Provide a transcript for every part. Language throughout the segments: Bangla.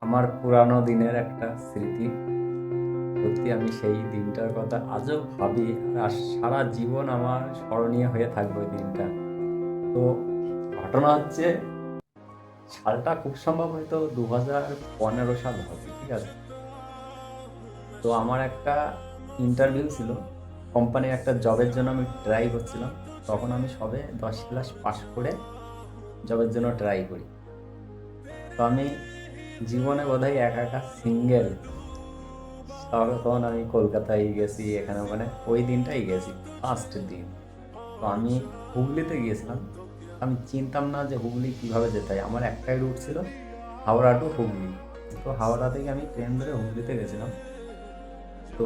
আমার পুরানো দিনের একটা স্মৃতি। সত্যি আমি সেই দিনটার কথা আজও ভাবি আর সারা জীবন আমার স্মরণীয় হয়ে থাকবে ওই দিনটা। তো ঘটনা হচ্ছে, সালটা খুব সম্ভব হয়তো 2015 সাল হবে, ঠিক আছে? তো আমার একটা ইন্টারভিউ ছিল, কোম্পানির একটা জবের জন্য আমি ট্রাই করছিলাম। তখন আমি সবে 10 ক্লাস পাস করে জবের জন্য ট্রাই করি। তো আমি জীবনে বোধহয় একা একা সিঙ্গেল তখন আমি কলকাতায় গেছি, এখানে মানে ওই দিনটাই গেছি, ফার্স্ট দিন। তো আমি হুগলিতে গিয়েছিলাম। আমি চিনতাম না যে হুগলি কীভাবে যেতে হয়। আমার একটাই রুট ছিল, হাওড়া টু হুগলি। তো হাওড়া থেকে আমি ট্রেন ধরে হুগলিতে গেছিলাম। তো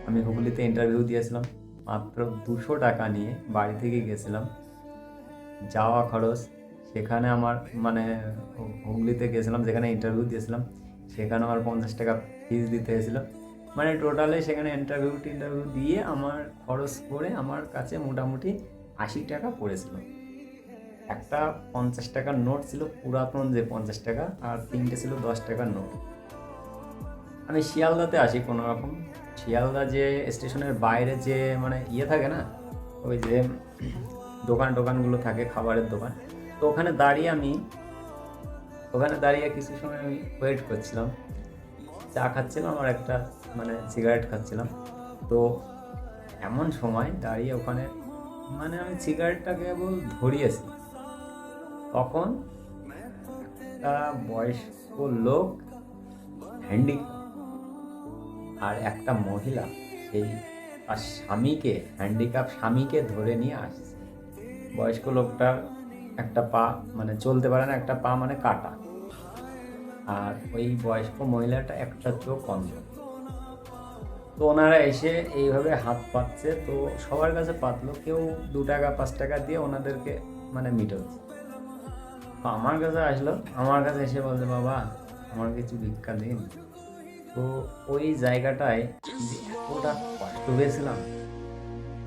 আমি হুগলিতে ইন্টারভিউ দিয়েছিলাম, মাত্র 200 টাকা নিয়ে বাড়ি থেকে গেছিলাম। যাওয়া খরচ, সেখানে আমার মানে হুগলিতে গেছিলাম যেখানে ইন্টারভিউ দিয়েছিলাম, সেখানে আমার 50 টাকা ফিস দিতে হয়েছিল। মানে টোটালে সেখানে ইন্টারভিউ দিয়ে আমার খরচ করে আমার কাছে মোটামুটি 80 টাকা পড়েছিল। একটা 50 টাকার নোট ছিল, পুরাতন যে 50 টাকা, আর তিনটে ছিল 10 টাকার নোট। আমি শিয়ালদাতে আসি কোনো রকম। শিয়ালদা যে স্টেশনের বাইরে যে মানে থাকে না, ওই যে দোকানগুলো থাকে, খাবারের দোকান। তো ওখানে দাঁড়িয়ে কিছু সময় আমি ওয়েট করছিলাম, চা খাচ্ছিলাম আর একটা মানে সিগারেট খাচ্ছিলাম। তো এমন সময় দাঁড়িয়ে ওখানে মানে আমি সিগারেটটা কেবল ধরিয়েছি, তখন একটা বয়স্ক লোক, হ্যান্ডিক্যাপ, আর একটা মহিলা সেই তার হ্যান্ডিক্যাপ স্বামীকে ধরে নিয়ে আসছে। বয়স্ক লোকটার একটা পা মানে চলতে পারে না, একটা পা মানে কাটা, আর ওই বয়স্ক মহিলাটা একটা চোখ অন্ধ। তো ওনারা এসে এইভাবে হাত পাতছে, তো সবার কাছে পাতলো, কেউ 2 টাকা 5 টাকা দিয়ে ওনাদেরকে মানে মিটাচ্ছে। তো আমার কাছে আসলো, আমার কাছে এসে বলছে, বাবা আমার কিছু ভিক্ষা দিন। তো ওই জায়গাটায় যে এতটা কষ্ট পেয়েছিলাম,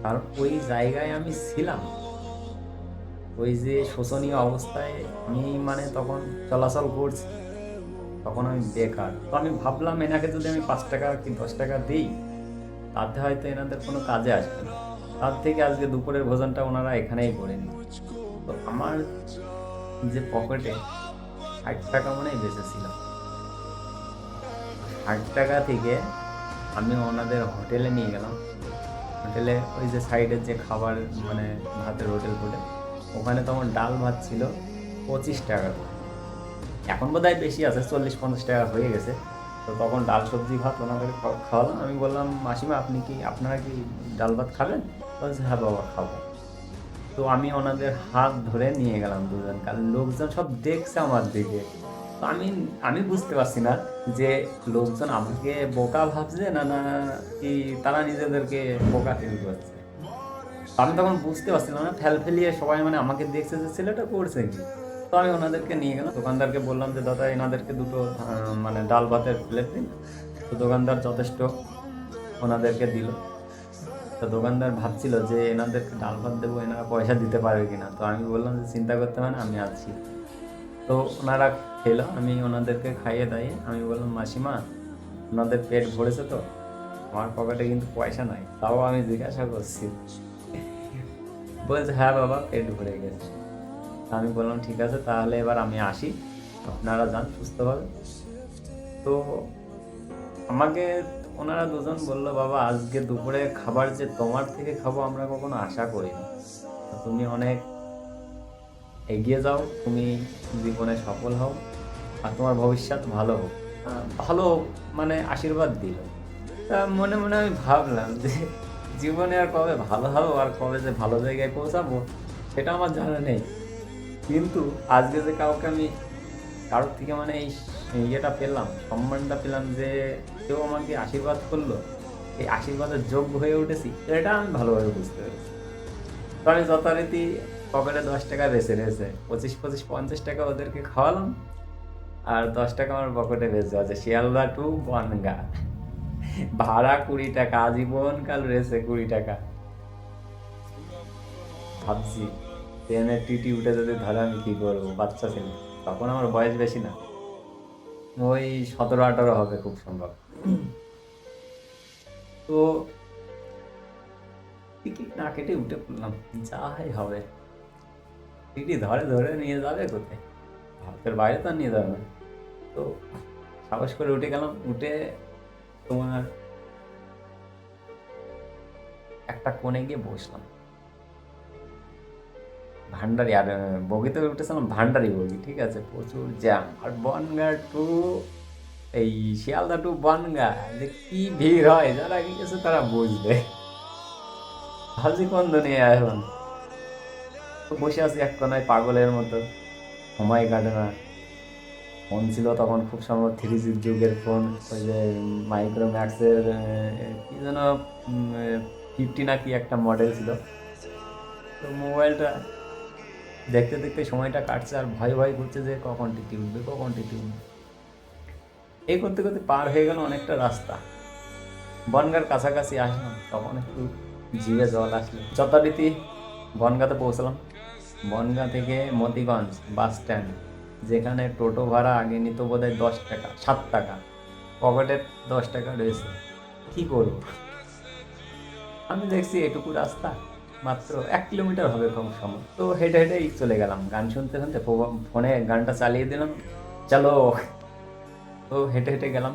কারণ ওই জায়গায় আমি ছিলাম, ওই যে শোচনীয় অবস্থায় আমি মানে তখন চলাচল করছি, তখন আমি বেকার। তো আমি ভাবলাম এনাকে যদি আমি 5 টাকা কি 10 টাকা দিই, তাতে হয়তো এনাদের কোনো কাজে আসবে না, তার থেকে আজকে দুপুরের ভোজনটা ওনারা এখানেই করে নি। তো আমার যে পকেটে 60 টাকা মনে হয় বেঁচেছিল, 60 টাকা থেকে আমি ওনাদের হোটেলে নিয়ে গেলাম। হোটেলে ওই যে সাইডের যে খাবার মানে ভাতের হোটেল ফোটেল, ওখানে তখন ডাল ভাত ছিল 25 টাকা করে। এখন বোধহয় বেশি আছে, 40-50 টাকা হয়ে গেছে। তো তখন ডাল সবজি ভাত ওনাদেরকে খাওয়ালাম। আমি বললাম, মাসিমা আপনারা কি ডাল ভাত খাবেন? বলছে, হ্যাঁ বাবা খাবো। তো আমি ওনাদের হাত ধরে নিয়ে গেলাম দুজন, কারণ লোকজন সব দেখছে আমার দিকে। তো আমি আমি বুঝতে পারছি না যে লোকজন আমাকে বোকা ভাবছে না না কি তারা নিজেদেরকে বোকা ফিল করছে। তো আমি তখন বুঝতে পারছিলাম না, ফেলিয়ে সবাই মানে আমাকে দেখছে যে ছেলেটা করছে কি। তো আমি ওনাদেরকে নিয়ে গেলাম, দোকানদারকে বললাম যে দাদা এনাদেরকে দুটো মানে ডাল ভাতের প্লেট দিন। তো দোকানদার যথেষ্ট ওনাদেরকে দিল। তো দোকানদার ভাবছিল যে এনাদেরকে ডাল ভাত দেবো, এনারা পয়সা দিতে পারবে কিনা। তো আমি বললাম যে চিন্তা করতে হবে না, আমি আছি। তো ওনারা খেলো, আমি ওনাদেরকে খাইয়ে দাইয়ে আমি বললাম, মাসিমা ওনাদের পেট ভরেছে তো? আমার পকেটে কিন্তু পয়সা নাই, তাও আমি জিজ্ঞাসা করছি। বলছে, হ্যাঁ বাবা পেট ভরে গেছে। আমি বললাম, ঠিক আছে তাহলে এবার আমি আসি, আপনারা যান সুস্থভাবে। তো আমাকে ওনারা দুজন বললো, বাবা আজকে দুপুরে খাবার যে তোমার থেকে খাবো আমরা কখনো আশা করিনি। তুমি অনেক এগিয়ে যাও, তুমি জীবনে সফল হও, আর তোমার ভবিষ্যৎ ভালো হোক। ভালো মানে আশীর্বাদ দিল। তা মনে মনে আমি ভাবলাম যে জীবনে আর কবে ভালো হবো আর কবে যে ভালো জায়গায় পৌঁছাবো সেটা আমার জানা নেই। কিন্তু আজকে যে কারোর থেকে মানে এই ইয়েটা পেলাম, সম্মানটা পেলাম, যে কেউ আমাকে আশীর্বাদ করলো, এই আশীর্বাদের যোগ্য হয়ে উঠেছি, এটা আমি ভালোভাবে বুঝতে পেরেছি। তো আমি যথারীতি পকেটে 10 টাকা বেঁচে রয়েছে, 25-50 টাকা ওদেরকে খাওয়ালাম, আর 10 টাকা আমার পকেটে বেঁচে আছে শিয়ালদা টু বনগা। ভাড়া 20 টাকা, আজীবনকাল রয়েছে 20 টাকা। ভাবছি ট্রেনের টিটি উঠে যদি ধরে আমি কি করবো, বাচ্চা ছেলে, তখন আমার বয়স বেশি না। ওই 17-18 হবে খুব সম্ভব। তো টিকিট না কেটে উঠে পড়লাম, যাই হবে। টিটি ধরে ধরে নিয়ে যাবে কোথায়, ভারতের বাইরে তো আর নিয়ে যাবে না। তো সাহস করে উঠে গেলাম, উঠে তোমার একটা কোণে গিয়ে বসলাম। ভান্ডারি, আর বগিতে উঠেছিলাম ভান্ডারি বগি, ঠিক আছে, প্রচুর জ্যাম। আর বনগাঁ টু এই শিয়ালদা টু বনগাঁ যে কি ভিড় হয়, যারা গিয়েছে তারা বুঝবে। ভাবছি কোন দুনিয়ায় এখন। তো বসে আছি এক কোনায় পাগলের মতো, সময় কাটে না। ফোন ছিল তখন খুব সম্ভব 3G যুগের ফোন, ওই যে মাইক্রোম্যাক্সের কি যেন 50 না কি একটা মডেল ছিল। তো মোবাইলটা দেখতে দেখতে সময়টা কাটছে, আর ভয় ভয় করছে যে কখন টিটি উঠবে, কখন টিটি উঠবে। এই করতে করতে পার হয়ে গেল অনেকটা রাস্তা। বনগাঁর কাছাকাছি আসলাম, তখন একটু জিভে জল আসলো। যথারীতি বনগাঁতে পৌঁছলাম। বনগাঁ থেকে মতিগঞ্জ বাস স্ট্যান্ড, যেখানে টোটো ভাড়া আগে নিত বোধহয় 10 টাকা, 7 টাকা, পকেটে 10 টাকা রয়েছে। কি করবো, আমি দেখছি এটুকু রাস্তা, মাত্র 1 কিলোমিটার হবে কম সময়। তো হেঁটে হেঁটেই চলে গেলাম, গান শুনতে শুনতে ফোনে গানটা চালিয়ে দিলাম, চলো। তো হেঁটে হেঁটে গেলাম,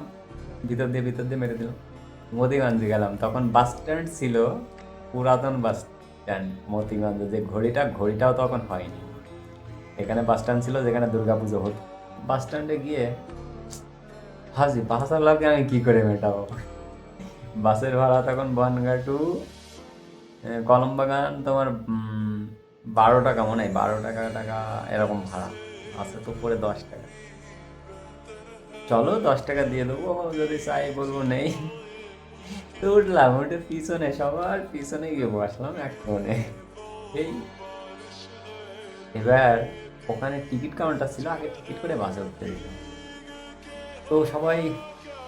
ভিতর দিয়ে মেরে দিলাম। মতিগঞ্জে গেলাম, তখন বাস স্ট্যান্ড ছিল, পুরাতন বাস স্ট্যান্ড মতিগঞ্জে। যে ঘড়িটাও তখন হয়নি। এখানে বাস স্ট্যান্ড ছিল যেখানে দুর্গাপুজো হতো। বাস স্ট্যান্ডে গিয়ে হাজি বাসার লাগে আমি কি করে মেটাবো। বাসের ভাড়া তখন বনগাঁ টু কলমবাগান তোমার 12 টাকা, মনে হয় 12 টাকা টাকা এরকম ভাড়া আছে, তো পরে 10 টাকা। চলো 10 টাকা দিয়ে দেবো, যদি চাই বলবো নেই। তো উঠলাম, উঠে পিছনে, সবার পিছনে গিয়ে বসলাম এক কোণে। এই এবার ওখানে টিকিট কাউন্টার ছিল, আগে টিকিট করে বাসে উঠতে দিত। তো সবাই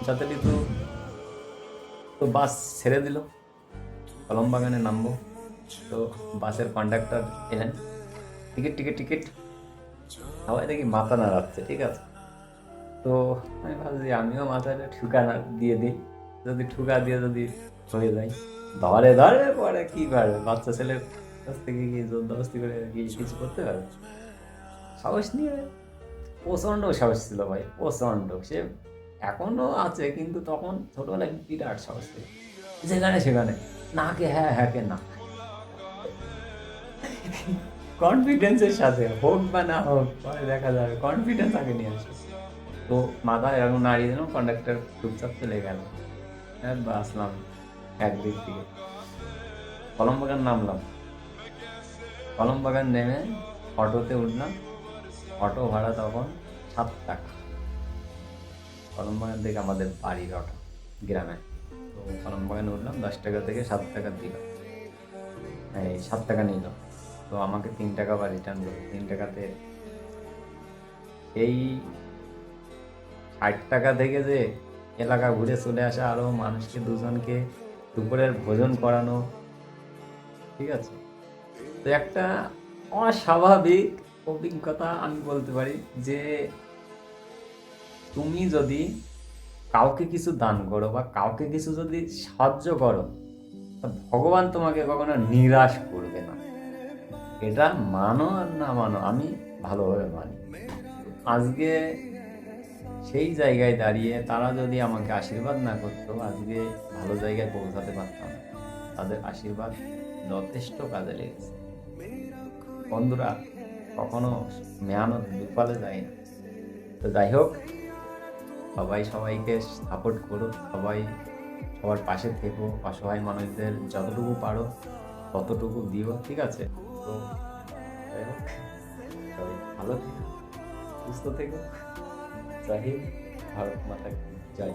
যথারীতি তো বাস ছেড়ে দিল, কলমবাগানে নামবো। তো বাসের কন্ডাক্টর এলেন, টিকিট টিকিট টিকিট, সবাই দেখি মাথা নাড়াচ্ছে, ঠিক আছে। তো আমি ভাবছি আমিও মাথায় ঠুকা দিয়ে দিই, যদি ঠুকা দিয়ে যদি হয়ে যায়। ধরে ধরে পরে কি করবে, বাচ্চা ছেলের কাছ থেকে কি জোরদস্তি করে কি কিছু করতে পারবে। সাহস নিয়ে, প্রচণ্ড সাহস ছিল ভাই, প্রচণ্ড। সে এখনো আছে, কিন্তু তখন ছোটবেলায় বিরাট সাহস ছিল। যেখানে সেখানে না কে হ্যাঁ, হ্যাঁ কে না, কনফিডেন্সের সাথে, হোক বা না হোক পরে দেখা যাবে, কনফিডেন্স আগে নিয়ে আসে। তো মাথা এরকম নাড়িয়ে দিলাম, কন্ডাক্টর চুপচাপ চলে গেল। হ্যাঁ, আসলাম একদিক থেকে, কলমবাগান নামলাম। কলমবাগান নেমে অটোতে উঠলাম, অটো ভাড়া তখন 7 টাকা। কলমবাগান থেকে আমাদের বাড়ির অটো, গ্রামে। তো কলমবাগানে উঠলাম, 10 টাকা থেকে 7 টাকা দিল, এই 7 টাকা নিল। তো আমাকে 3 টাকা বা রিটার্ন করলো। 3 টাকাতে এই 60 টাকা থেকে যে এলাকা ঘুরে চলে আসা, আরও মানুষকে দুজনকে দুপুরের ভোজন করানো, ঠিক আছে। তো একটা অস্বাভাবিক অভিজ্ঞতা আমি বলতে পারি, যে তুমি যদি কাউকে কিছু দান করো বা কাউকে কিছু যদি সাহায্য করো, ভগবান তোমাকে কখনো নিরাশ করবে না। এটা মানো আর না মানো, আমি ভালোভাবে মানি। আজকে সেই জায়গায় দাঁড়িয়ে তারা যদি আমাকে আশীর্বাদ না করতো, আজকে ভালো জায়গায় পৌঁছাতে পারতাম না। তাদের আশীর্বাদ যথেষ্ট কাজে লেগেছে। বন্ধুরা, কখনো মেহনত বিফলে যায় না। তো যাই হোক, সবাই সবাইকে সাপোর্ট করো, সবাই সবার পাশে থেকো, অসহায় মানুষদের যতটুকু পারো ততটুকু দিও, ঠিক আছে। তো যাই হোক, সবাই ভালো থেকো, সুস্থ থেকো। জয় হিন্দ, ভারত মাতা কি জয়।